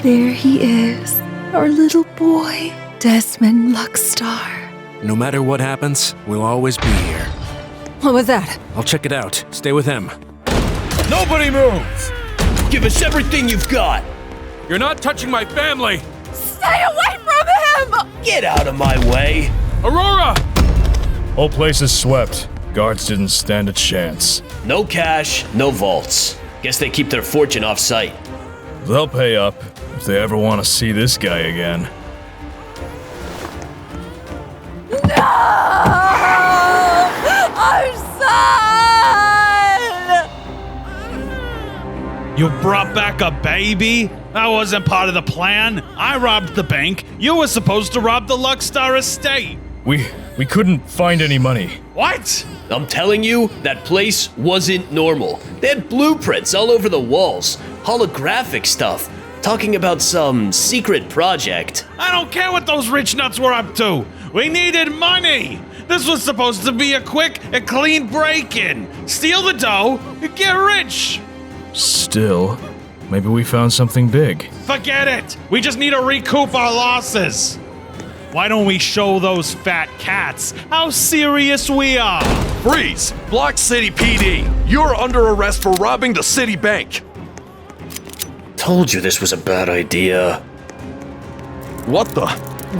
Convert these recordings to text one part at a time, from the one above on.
There he is, our little boy, Desmond Luckstar. No matter what happens, we'll always be here. What was that? I'll check it out. Stay with him. Nobody move! Give us everything you've got! You're not touching my family! Stay away from him! Get out of my way! Aurora! Whole place is swept. Guards didn't stand a chance. No cash, no vaults. Guess they keep their fortune off site. They'll pay up if they ever want to see this guy again. No! Our son! You brought back a baby? That wasn't part of the plan. I robbed the bank. You were supposed to rob the Luckstar estate. We couldn't find any money. What? I'm telling you, that place wasn't normal. They had blueprints all over the walls, holographic stuff, talking about some secret project. I don't care what those rich nuts were up to. We needed money. This was supposed to be a quick and clean break-in. Steal the dough and get rich. Still, maybe we found something big. Forget it. We just need to recoup our losses. Why don't we show those fat cats how serious we are? Freeze! Block City PD! You're under arrest for robbing the city bank! Told you this was a bad idea. What the?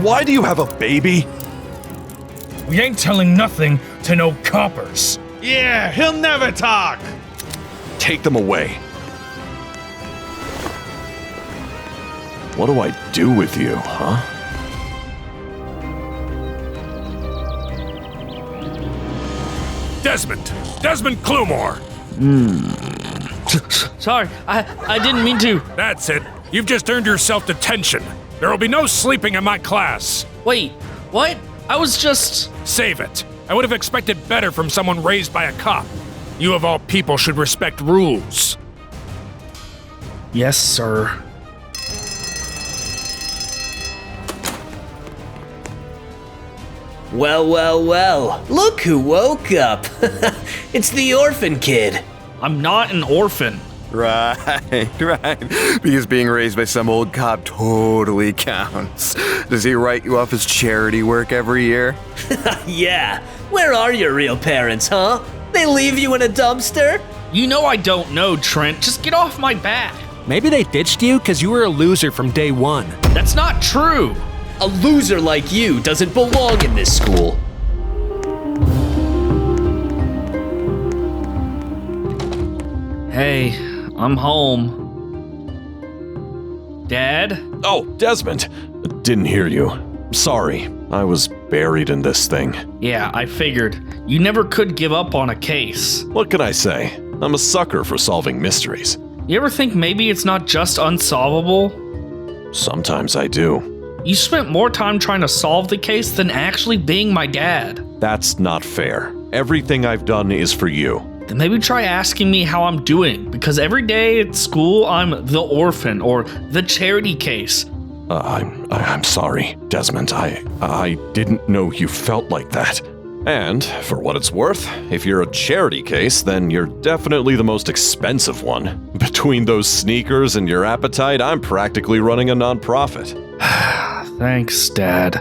Why do you have a baby? We ain't telling nothing to no coppers. Yeah, he'll never talk. Take them away. What do I do with you, huh? Desmond Clumore! Sorry, I didn't mean to. That's it. You've just earned yourself detention. There will be no sleeping in my class. Wait, what? I was just... Save it. I would have expected better from someone raised by a cop. You of all people should respect rules. Yes, sir. Well. Look who woke up. It's the orphan kid. I'm not an orphan. Right. Because being raised by some old cop totally counts. Does he write you off as charity work every year? Yeah. Where are your real parents, huh? They leave you in a dumpster? You know I don't know, Trent. Just get off my back. Maybe they ditched you because you were a loser from day one. That's not true. A loser like you doesn't belong in this school. Hey, I'm home. Dad? Oh, Desmond. Didn't hear you. Sorry. I was buried in this thing. Yeah, I figured. You never could give up on a case. What can I say? I'm a sucker for solving mysteries. You ever think maybe it's not just unsolvable? Sometimes I do. You spent more time trying to solve the case than actually being my dad. That's not fair. Everything I've done is for you. Then maybe try asking me how I'm doing, because every day at school I'm the orphan or the charity case. I'm sorry, Desmond. I didn't know you felt like that. And, for what it's worth, if you're a charity case, then you're definitely the most expensive one. Between those sneakers and your appetite, I'm practically running a nonprofit. Thanks, Dad.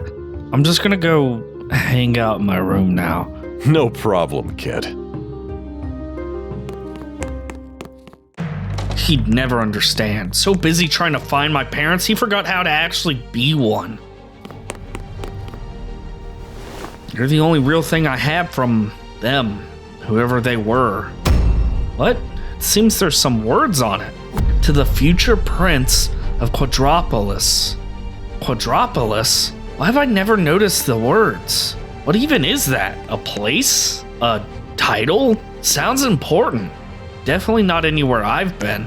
I'm just gonna go hang out in my room now. No problem, kid. He'd never understand. So busy trying to find my parents, he forgot how to actually be one. You're the only real thing I have from them, whoever they were. What? It seems there's some words on it. To the future prince of Quadropolis. Quadropolis? Why have I never noticed the words? What even is that? A place? A title? Sounds important. Definitely not anywhere I've been.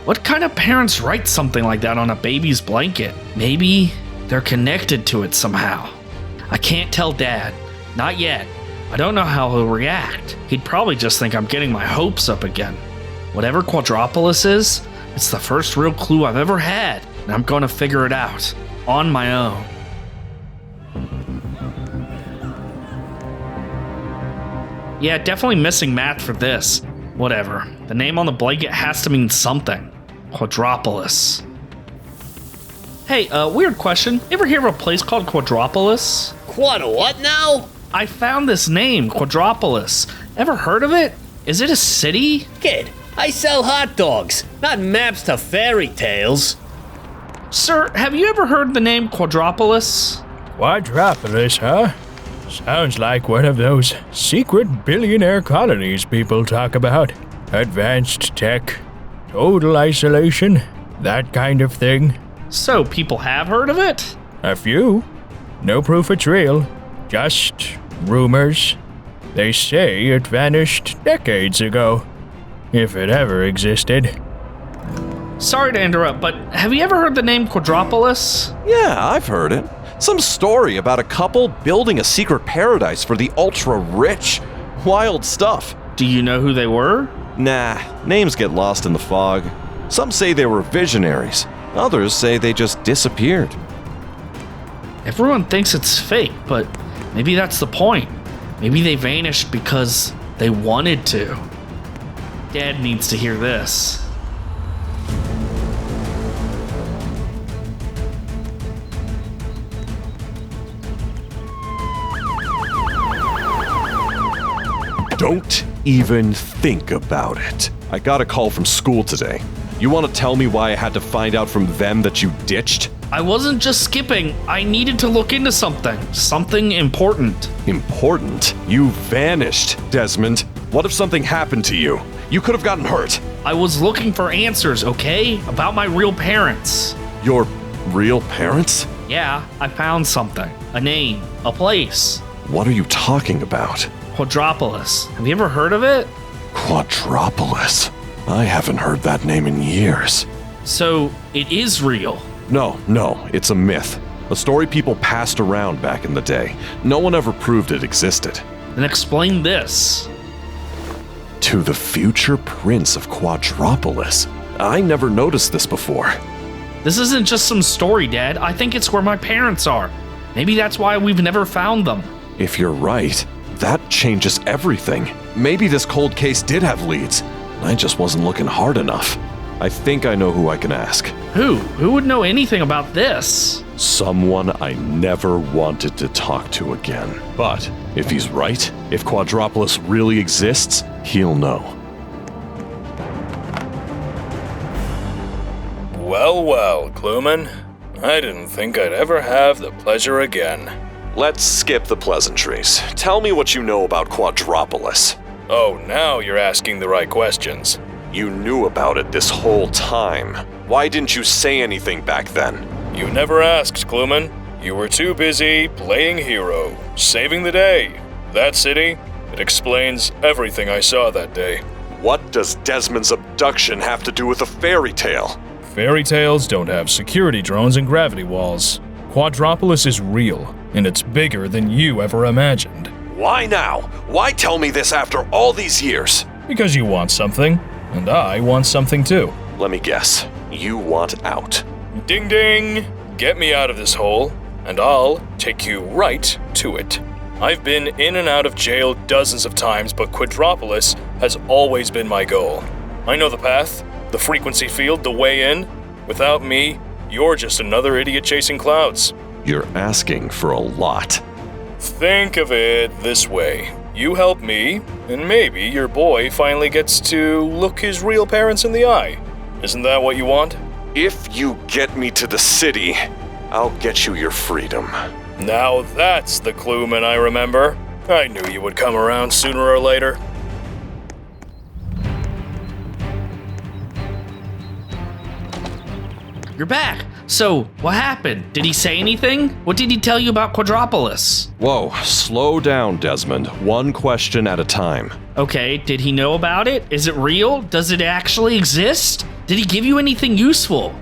What kind of parents write something like that on a baby's blanket? Maybe they're connected to it somehow. I can't tell Dad. Not yet. I don't know how he'll react. He'd probably just think I'm getting my hopes up again. Whatever Quadropolis is, it's the first real clue I've ever had, and I'm gonna figure it out. On my own. Yeah, definitely missing math for this. Whatever. The name on the blanket has to mean something. Quadropolis. Hey, weird question. You ever hear of a place called Quadropolis? Quad what now? I found this name, Quadropolis. Ever heard of it? Is it a city? Kid, I sell hot dogs, not maps to fairy tales. Sir, have you ever heard the name Quadropolis? Quadropolis, huh? Sounds like one of those secret billionaire colonies people talk about. Advanced tech, total isolation, that kind of thing. So, people have heard of it? A few. No proof it's real. Just rumors. They say it vanished decades ago. If it ever existed. Sorry to interrupt, but have you ever heard the name Quadropolis? Yeah, I've heard it. Some story about a couple building a secret paradise for the ultra-rich. Wild stuff. Do you know who they were? Nah, names get lost in the fog. Some say they were visionaries. Others say they just disappeared. Everyone thinks it's fake, but maybe that's the point. Maybe they vanished because they wanted to. Dad needs to hear this. Don't even think about it. I got a call from school today. You want to tell me why I had to find out from them that you ditched? I wasn't just skipping. I needed to look into something. Something important. Important? You vanished, Desmond. What if something happened to you? You could have gotten hurt. I was looking for answers, okay? About my real parents. Your real parents? Yeah, I found something. A name. A place. What are you talking about? Quadropolis. Have you ever heard of it? Quadropolis? I haven't heard that name in years. So, it is real. No, it's a myth. A story people passed around back in the day. No one ever proved it existed. Then explain this. To the future prince of Quadropolis. I never noticed this before. This isn't just some story, Dad. I think it's where my parents are. Maybe that's why we've never found them. If you're right, that changes everything. Maybe this cold case did have leads. I just wasn't looking hard enough. I think I know who I can ask. Who? Who would know anything about this? Someone I never wanted to talk to again. But if he's right, if Quadropolis really exists, he'll know. Well, Cluman. I didn't think I'd ever have the pleasure again. Let's skip the pleasantries. Tell me what you know about Quadropolis. Oh, now you're asking the right questions. You knew about it this whole time. Why didn't you say anything back then? You never asked, Cluman. You were too busy playing hero, saving the day. That city, it explains everything I saw that day. What does Desmond's abduction have to do with a fairy tale? Fairy tales don't have security drones and gravity walls. Quadropolis is real, and it's bigger than you ever imagined. Why now? Why tell me this after all these years? Because you want something, and I want something too. Let me guess. You want out. Ding ding! Get me out of this hole, and I'll take you right to it. I've been in and out of jail dozens of times, but Quadropolis has always been my goal. I know the path, the frequency field, the way in. Without me, you're just another idiot chasing clouds. You're asking for a lot. Think of it this way. You help me, and maybe your boy finally gets to look his real parents in the eye. Isn't that what you want? If you get me to the city, I'll get you your freedom. Now that's the Cluman I remember. I knew you would come around sooner or later. You're back. So, what happened? Did he say anything? What did he tell you about Quadropolis? Whoa, slow down, Desmond. One question at a time. Okay, did he know about it? Is it real? Does it actually exist? Did he give you anything useful?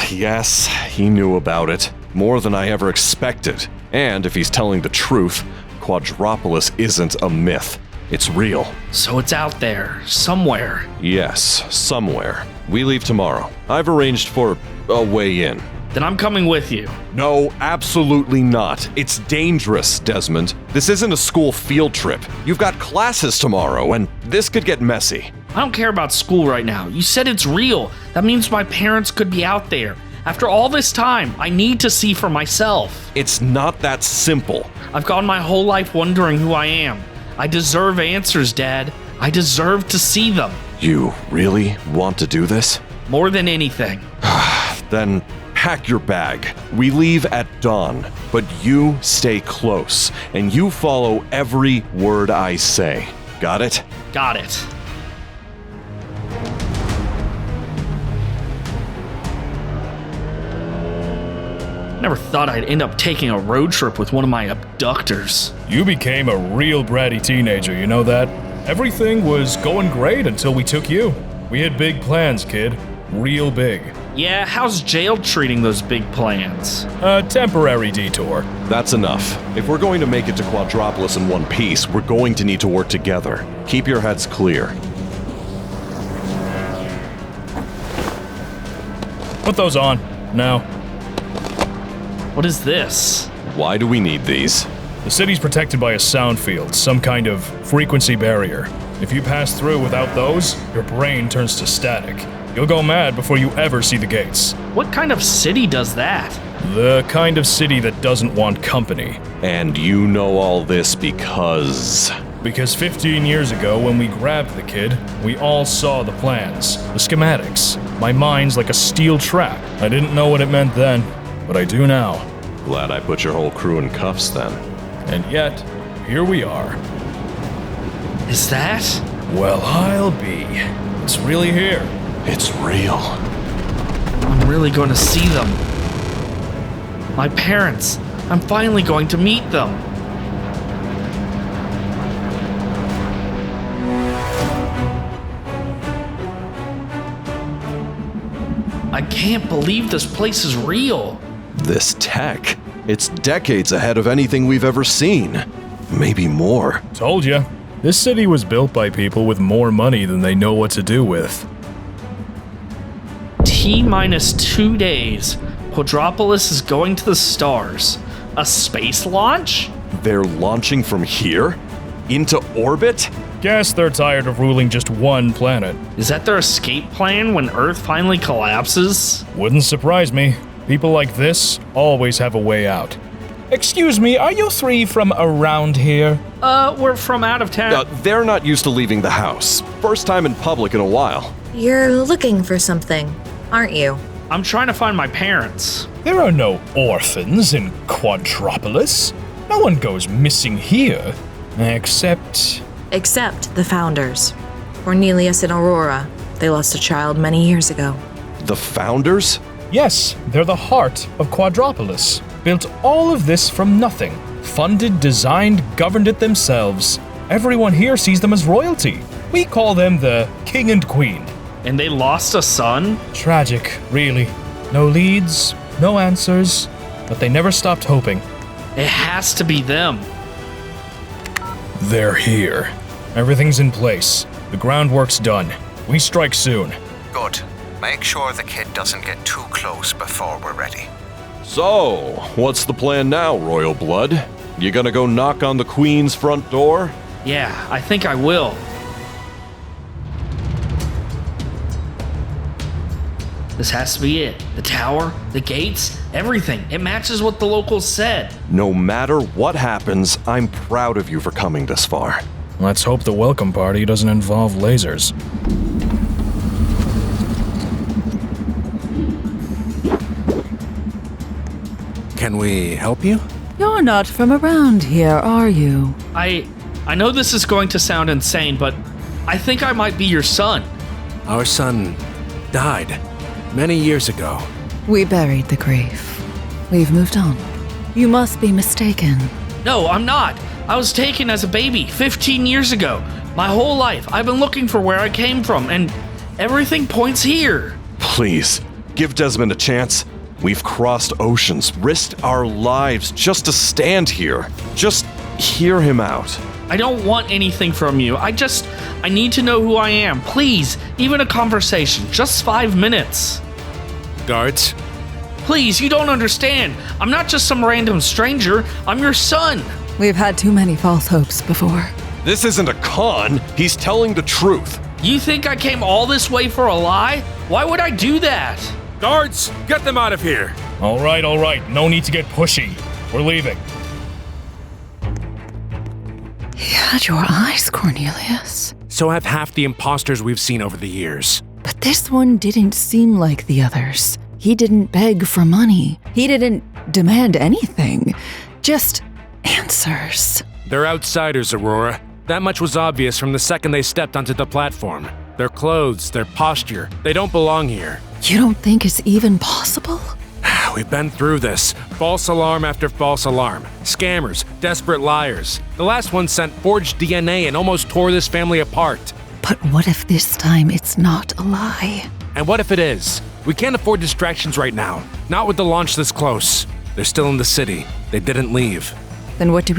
Yes, he knew about it. More than I ever expected. And if he's telling the truth, Quadropolis isn't a myth. It's real. So it's out there, somewhere. Yes, somewhere. We leave tomorrow. I've arranged for a way in. Then I'm coming with you. No, absolutely not. It's dangerous, Desmond. This isn't a school field trip. You've got classes tomorrow, and this could get messy. I don't care about school right now. You said it's real. That means my parents could be out there. After all this time, I need to see for myself. It's not that simple. I've gone my whole life wondering who I am. I deserve answers, Dad. I deserve to see them. You really want to do this? More than anything. Then pack your bag. We leave at dawn, but you stay close, and you follow every word I say. Got it? Got it. Never thought I'd end up taking a road trip with one of my abductors. You became a real bratty teenager, you know that? Everything was going great until we took you. We had big plans, kid. Real big. Yeah, how's jail treating those big plans? A temporary detour. That's enough. If we're going to make it to Quadropolis in one piece, we're going to need to work together. Keep your heads clear. Put those on. Now. What is this? Why do we need these? The city's protected by a sound field, some kind of frequency barrier. If you pass through without those, your brain turns to static. You'll go mad before you ever see the gates. What kind of city does that? The kind of city that doesn't want company. And you know all this because... Because 15 years ago, when we grabbed the kid, we all saw the plans, the schematics. My mind's like a steel trap. I didn't know what it meant then, but I do now. Glad I put your whole crew in cuffs then. And yet, here we are. Is that? Well, I'll be. It's really here. It's real. I'm really going to see them. My parents. I'm finally going to meet them. I can't believe this place is real. This tech, it's decades ahead of anything we've ever seen. Maybe more. Told ya. This city was built by people with more money than they know what to do with. T-minus 2 days. Quadropolis is going to the stars. A space launch? They're launching from here? Into orbit? Guess they're tired of ruling just one planet. Is that their escape plan when Earth finally collapses? Wouldn't surprise me. People like this always have a way out. Excuse me, are you three from around here? We're from out of town. They're not used to leaving the house. First time in public in a while. You're looking for something, aren't you? I'm trying to find my parents. There are no orphans in Quadropolis. No one goes missing here. Except the founders. Cornelius and Aurora. They lost a child many years ago. The founders? yes, they're the heart of Quadropolis. Built all of this from nothing. Funded, designed, governed it themselves. Everyone here sees them as royalty. We call them the king and queen. And they lost a son? Tragic, really. No leads, no answers, but they never stopped hoping. It has to be them. They're here. Everything's in place. The groundwork's done. We strike soon. Good. Make sure the kid doesn't get too close before we're ready. So, what's the plan now, Royal Blood? You gonna go knock on the Queen's front door? Yeah, I think I will. This has to be it. The tower, the gates, everything. It matches what the locals said. No matter what happens, I'm proud of you for coming this far. Let's hope the welcome party doesn't involve lasers. Can we help you? You're not from around here, are you? I know this is going to sound insane, but I think I might be your son. Our son died many years ago. We buried the grief. We've moved on. You must be mistaken. No, I'm not. I was taken as a baby 15 years ago. My whole life, I've been looking for where I came from, and everything points here. Please, give Desmond a chance. We've crossed oceans, risked our lives just to stand here. Just hear him out. I don't want anything from you. I need to know who I am. Please, even a conversation. Just 5 minutes. Guards? Please, you don't understand. I'm not just some random stranger. I'm your son. We've had too many false hopes before. This isn't a con. He's telling the truth. You think I came all this way for a lie? Why would I do that? Guards, get them out of here! All right. No need to get pushy. We're leaving. He had your eyes, Cornelius. So have half the imposters we've seen over the years. But this one didn't seem like the others. He didn't beg for money. He didn't demand anything. Just answers. They're outsiders, Aurora. That much was obvious from the second they stepped onto the platform. Their clothes, their posture, they don't belong here. You don't think it's even possible? We've been through this. False alarm after false alarm. Scammers, desperate liars. The last one sent forged DNA and almost tore this family apart. But what if this time it's not a lie? And what if it is? We can't afford distractions right now. Not with the launch this close. They're still in the city. They didn't leave. Then what do?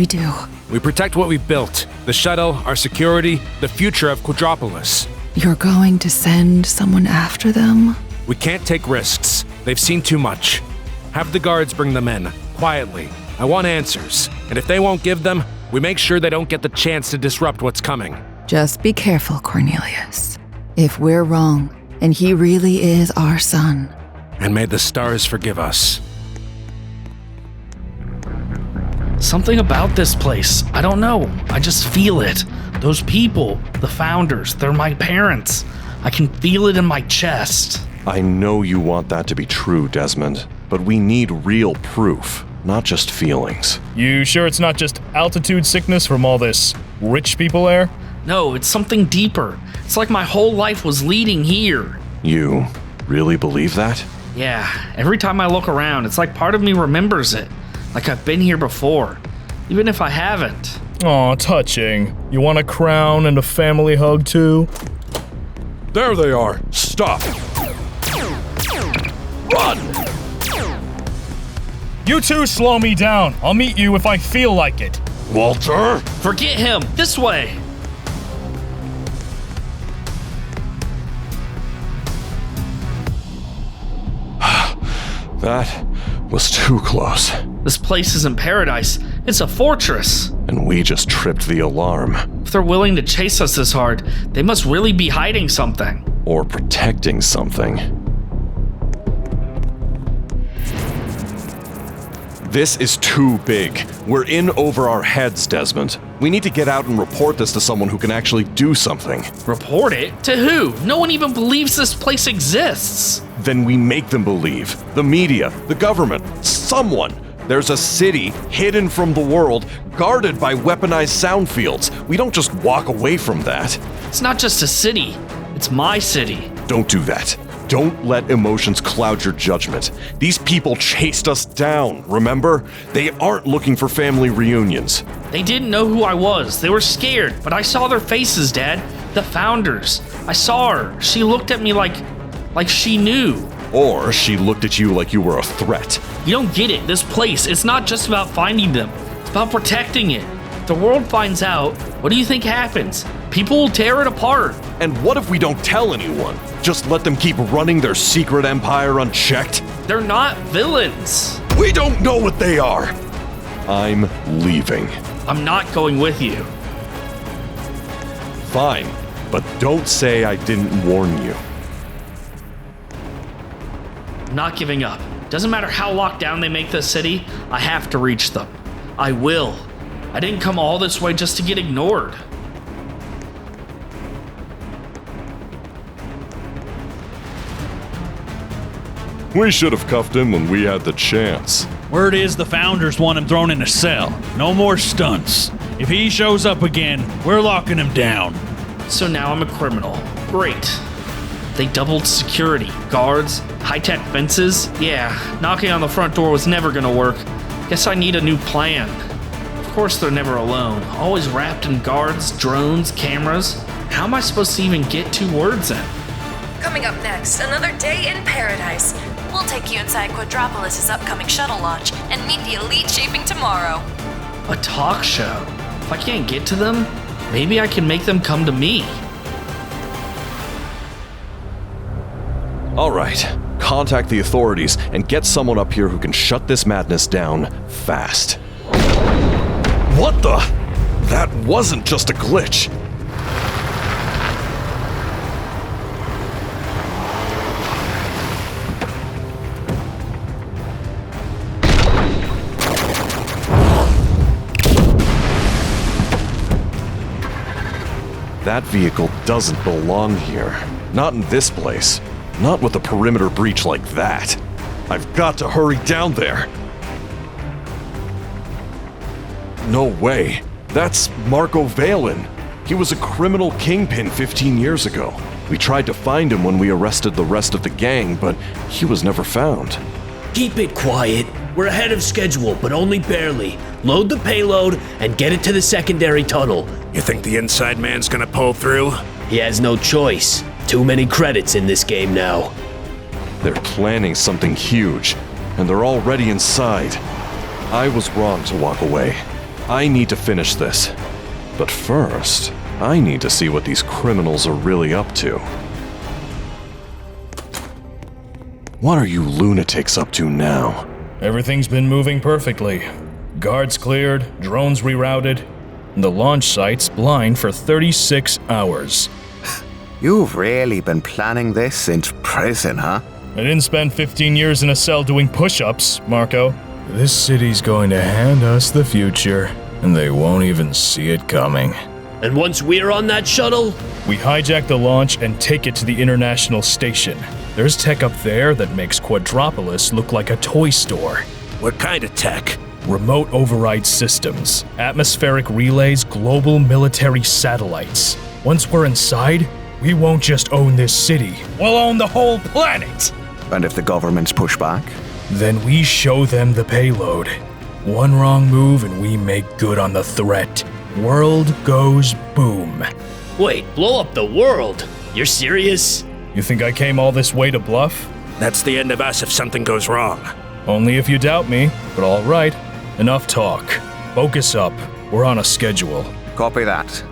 We protect what we've built. The shuttle, our security, the future of Quadropolis. You're going to send someone after them? We can't take risks. They've seen too much. Have the guards bring them in, quietly. I want answers. And if they won't give them, we make sure they don't get the chance to disrupt what's coming. Just be careful, Cornelius. If we're wrong, and he really is our son. And may the stars forgive us. Something about this place. I don't know. I just feel it. Those people, the founders, they're my parents. I can feel it in my chest. I know you want that to be true, Desmond, but we need real proof, not just feelings. You sure it's not just altitude sickness from all this rich people there? No, it's something deeper. It's like my whole life was leading here. You really believe that? Yeah, every time I look around, it's like part of me remembers it. Like I've been here before, even if I haven't. Aw, touching. You want a crown and a family hug too? There they are. Stop. Run! You two slow me down. I'll meet you if I feel like it. Walter? Forget him. This way. That was too close. This place isn't paradise. It's a fortress. And we just tripped the alarm. If they're willing to chase us this hard, they must really be hiding something. Or protecting something. This is too big. We're in over our heads, Desmond. We need to get out and report this to someone who can actually do something. Report it? To who? No one even believes this place exists. Then we make them believe. The media, the government, someone. There's a city hidden from the world, guarded by weaponized sound fields. We don't just walk away from that. It's not just a city. It's my city. Don't do that. Don't let emotions cloud your judgment. These people chased us down, remember? They aren't looking for family reunions. They didn't know who I was. They were scared, but I saw their faces, Dad. The founders. I saw her. She looked at me like she knew. Or she looked at you like you were a threat. You don't get it. This place, it's not just about finding them. It's about protecting it. If the world finds out, what do you think happens? People will tear it apart. And what if we don't tell anyone? Just let them keep running their secret empire unchecked? They're not villains. We don't know what they are. I'm leaving. I'm not going with you. Fine, but don't say I didn't warn you. I'm not giving up. Doesn't matter how locked down they make this city, I have to reach them. I will. I didn't come all this way just to get ignored. We should have cuffed him when we had the chance. Word is the founders want him thrown in a cell. No more stunts. If he shows up again, we're locking him down. So now I'm a criminal. Great. They doubled security, guards, high-tech fences. Yeah, knocking on the front door was never gonna work. Guess I need a new plan. Of course they're never alone. Always wrapped in guards, drones, cameras. How am I supposed to even get 2 words in? Coming up next, another day in paradise. We'll take you inside Quadropolis' upcoming shuttle launch and meet the elite shaping tomorrow. A talk show. If I can't get to them, maybe I can make them come to me. All right, contact the authorities and get someone up here who can shut this madness down fast. What the? That wasn't just a glitch. That vehicle doesn't belong here. Not in this place. Not with a perimeter breach like that. I've got to hurry down there. No way. That's Marco Valen. He was a criminal kingpin 15 years ago. We tried to find him when we arrested the rest of the gang, but he was never found. Keep it quiet. We're ahead of schedule, but only barely. Load the payload and get it to the secondary tunnel. You think the inside man's gonna pull through? He has no choice. Too many credits in this game now. They're planning something huge, and they're already inside. I was wrong to walk away. I need to finish this. But first, I need to see what these criminals are really up to. What are you lunatics up to now? Everything's been moving perfectly. Guards cleared, drones rerouted, and the launch site's blind for 36 hours. You've really been planning this since prison, huh? I didn't spend 15 years in a cell doing push-ups, Marco. This city's going to hand us the future, and they won't even see it coming. And once we're on that shuttle, We hijack the launch and take it to the international station. There's tech up there that makes Quadropolis look like a toy store. What kind of tech? Remote override systems, atmospheric relays, global military satellites. Once we're inside, we won't just own this city, we'll own the whole planet! And if the governments push back? Then we show them the payload. One wrong move and we make good on the threat. World goes boom. wait, blow up the world? You're serious? You think I came all this way to bluff? That's the end of us if something goes wrong. Only if you doubt me, but alright. Enough talk. Focus up. We're on a schedule. Copy that.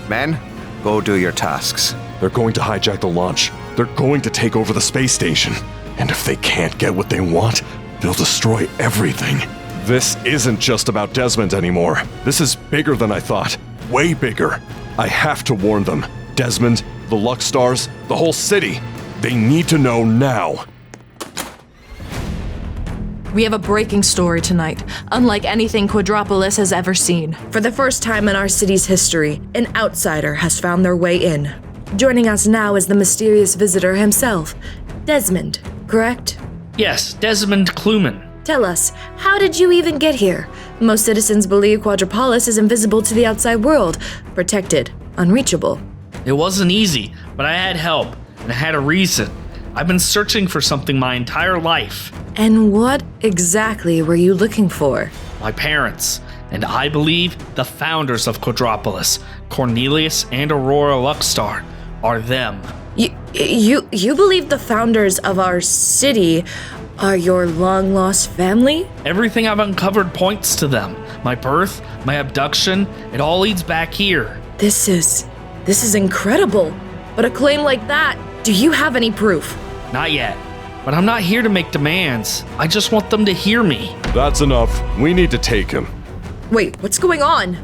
Men, go do your tasks. They're going to hijack the launch. They're going to take over the space station. And if they can't get what they want, they'll destroy everything. This isn't just about Desmond anymore. This is bigger than I thought. Way bigger. I have to warn them. Desmond, the Lux Stars, the whole city. They need to know now. We have a breaking story tonight, unlike anything Quadropolis has ever seen. For the first time in our city's history, an outsider has found their way in. Joining us now is the mysterious visitor himself, Desmond, correct? Yes, Desmond Kluman. Tell us, how did you even get here? Most citizens believe Quadropolis is invisible to the outside world, protected, unreachable. It wasn't easy, but I had help, and I had a reason. I've been searching for something my entire life. And what exactly were you looking for? My parents, and I believe the founders of Quadropolis, Cornelius and Aurora Luxstar, are them. You believe the founders of our city are your long-lost family? Everything I've uncovered points to them. My birth, my abduction, it all leads back here. This is incredible. But a claim like that, do you have any proof? Not yet. But I'm not here to make demands. I just want them to hear me. That's enough. We need to take him. Wait, what's going on?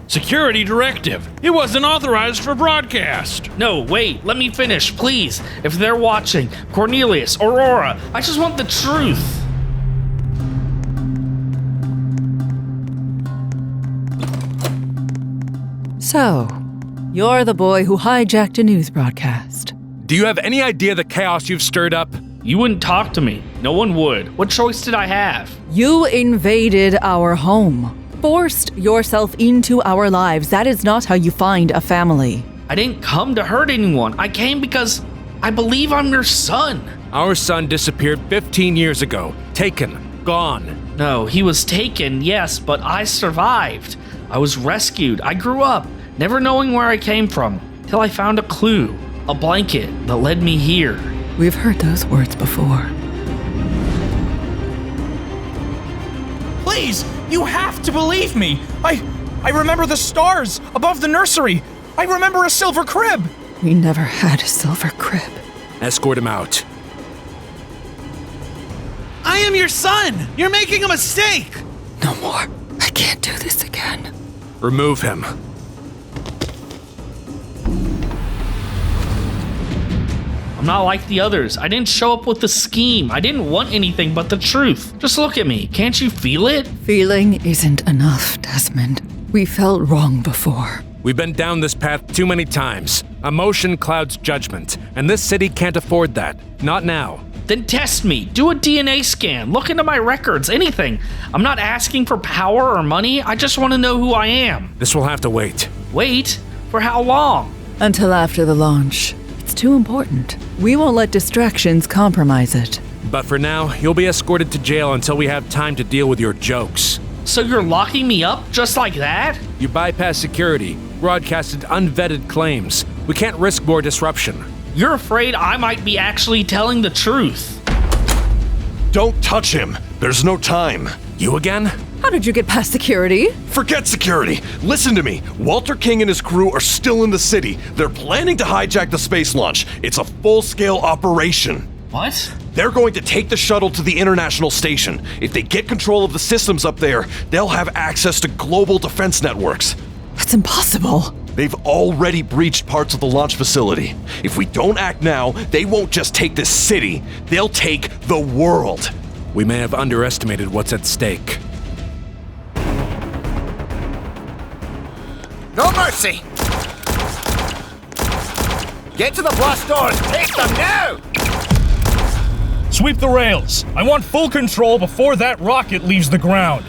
Security directive. It wasn't authorized for broadcast. No, wait, let me finish, please. If they're watching, Cornelius, Aurora, I just want the truth. So, you're the boy who hijacked a news broadcast. Do you have any idea the chaos you've stirred up? You wouldn't talk to me. No one would. What choice did I have? You invaded our home. Forced yourself into our lives. That is not how you find a family. I didn't come to hurt anyone. I came because I believe I'm your son. Our son disappeared 15 years ago. Taken. Gone. No, he was taken, yes, but I survived. I was rescued. I grew up, never knowing where I came from, till I found a clue, a blanket that led me here. We've heard those words before. Please, you have to believe me. I remember the stars above the nursery. I remember a silver crib. We never had a silver crib. Escort him out. I am your son. You're making a mistake. No more. I can't do this again. Remove him. I'm not like the others. I didn't show up with a scheme. I didn't want anything but the truth. Just look at me. Can't you feel it? Feeling isn't enough, Desmond. We felt wrong before. We've been down this path too many times. Emotion clouds judgment, and this city can't afford that. Not now. Then test me. Do a DNA scan. Look into my records. Anything. I'm not asking for power or money. I just want to know who I am. This will have to wait. Wait? For how long? Until after the launch. It's too important. We won't let distractions compromise it. But for now, you'll be escorted to jail until we have time to deal with your jokes. So you're locking me up just like that? You bypassed security, broadcasted unvetted claims. We can't risk more disruption. You're afraid I might be actually telling the truth. Don't touch him. There's no time. You again? How did you get past security? Forget security. Listen to me. Walter King and his crew are still in the city. They're planning to hijack the space launch. It's a full-scale operation. What? They're going to take the shuttle to the International Station. If they get control of the systems up there, they'll have access to global defense networks. That's impossible. They've already breached parts of the launch facility. If we don't act now, they won't just take this city, they'll take the world. We may have underestimated what's at stake. No mercy! Get to the blast doors! Take them now! Sweep the rails. I want full control before that rocket leaves the ground.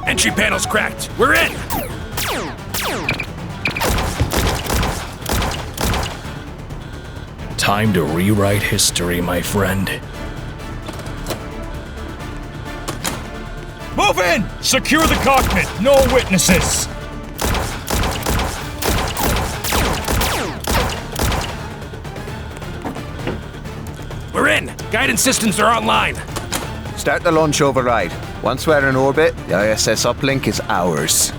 Entry panel's cracked. We're in! Time to rewrite history, my friend. Move in! Secure the cockpit. No witnesses. We're in! Guidance systems are online. Start the launch override. Once we're in orbit, the ISS uplink is ours.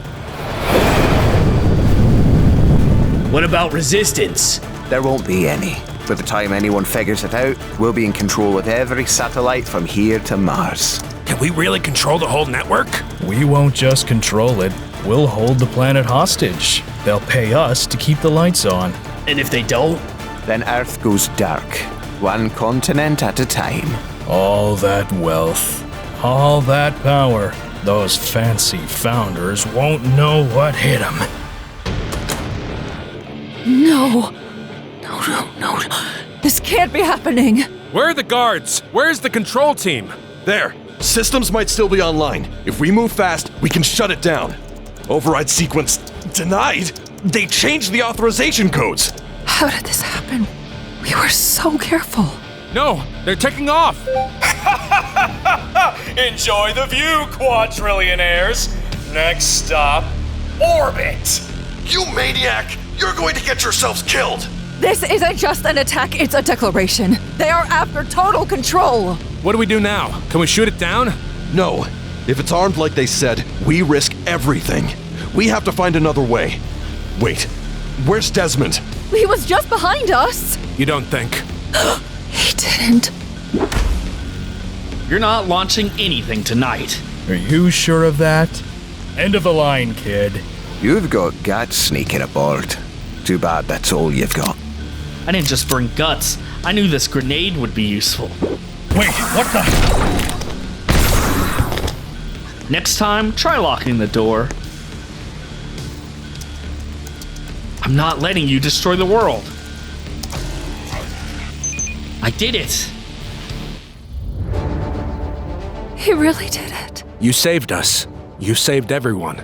What about resistance? There won't be any. By the time anyone figures it out, we'll be in control of every satellite from here to Mars. Can we really control the whole network? We won't just control it. We'll hold the planet hostage. They'll pay us to keep the lights on. And if they don't? Then Earth goes dark. One continent at a time. All that wealth, all that power, those fancy founders won't know what hit them. No. No. This can't be happening. Where are the guards? Where's the control team? There. Systems might still be online. If we move fast, we can shut it down. Override sequence denied? They changed the authorization codes. How did this happen? We were so careful. No, they're taking off. Enjoy the view, quadrillionaires. Next stop, orbit. You maniac! You're going to get yourselves killed! This isn't just an attack, it's a declaration. They are after total control. What do we do now? Can we shoot it down? No. If it's armed like they said, we risk everything. We have to find another way. Wait, where's Desmond? He was just behind us. You don't think? He didn't. You're not launching anything tonight. Are you sure of that? End of the line, kid. You've got guts sneaking aboard. Too bad that's all you've got. I didn't just bring guts. I knew this grenade would be useful. Wait, what the? Next time, try locking the door. I'm not letting you destroy the world. I did it. He really did it. You saved us. You saved everyone.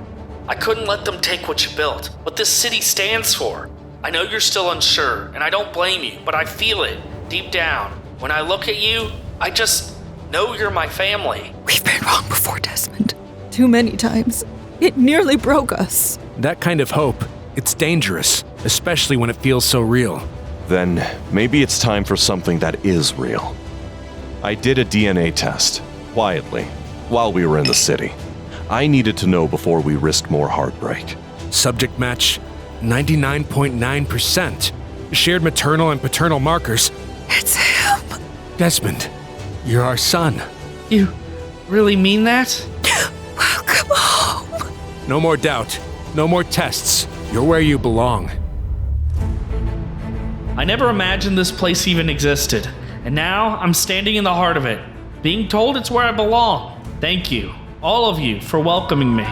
I couldn't let them take what you built, what this city stands for. I know you're still unsure, and I don't blame you, but I feel it deep down. When I look at you, I just know you're my family. We've been wrong before, Desmond. Too many times. It nearly broke us. That kind of hope, it's dangerous, especially when it feels so real. Then maybe it's time for something that is real. I did a DNA test, quietly, while we were in the city. I needed to know before we risked more heartbreak. Subject match 99.9%. Shared maternal and paternal markers. It's him. Desmond, you're our son. You really mean that? Welcome home. No more doubt. No more tests. You're where you belong. I never imagined this place even existed, and now I'm standing in the heart of it, being told it's where I belong. Thank you, all of you, for welcoming me.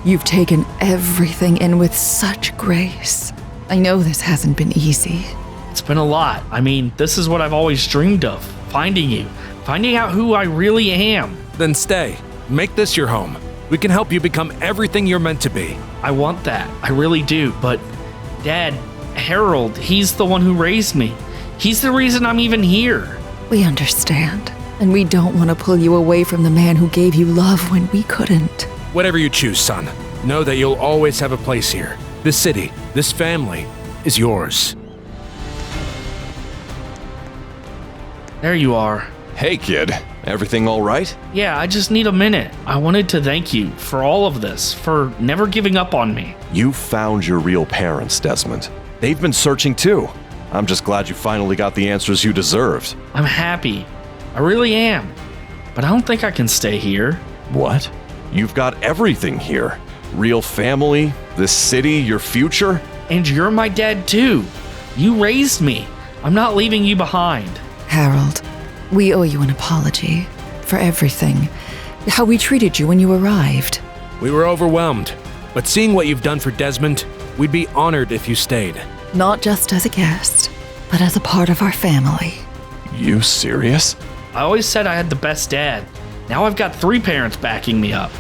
You've taken everything in with such grace. I know this hasn't been easy. It's been a lot. I mean, this is what I've always dreamed of. Finding you. Finding out who I really am. Then stay. Make this your home. We can help you become everything you're meant to be. I want that. I really do. But Dad, Harold, he's the one who raised me. He's the reason I'm even here. We understand. And we don't want to pull you away from the man who gave you love when we couldn't. Whatever you choose, son, know that you'll always have a place here. This city, this family, is yours. There you are. Hey, kid. Everything all right? Yeah, I just need a minute. I wanted to thank you for all of this, for never giving up on me. You found your real parents, Desmond. They've been searching too. I'm just glad you finally got the answers you deserved. I'm happy. I really am. But I don't think I can stay here. What? You've got everything here. Real family, this city, your future. And you're my dad too. You raised me. I'm not leaving you behind. Harold, we owe you an apology for everything. How we treated you when you arrived. We were overwhelmed, but seeing what you've done for Desmond, we'd be honored if you stayed. Not just as a guest, but as a part of our family. You serious? I always said I had the best dad. Now I've got 3 parents backing me up.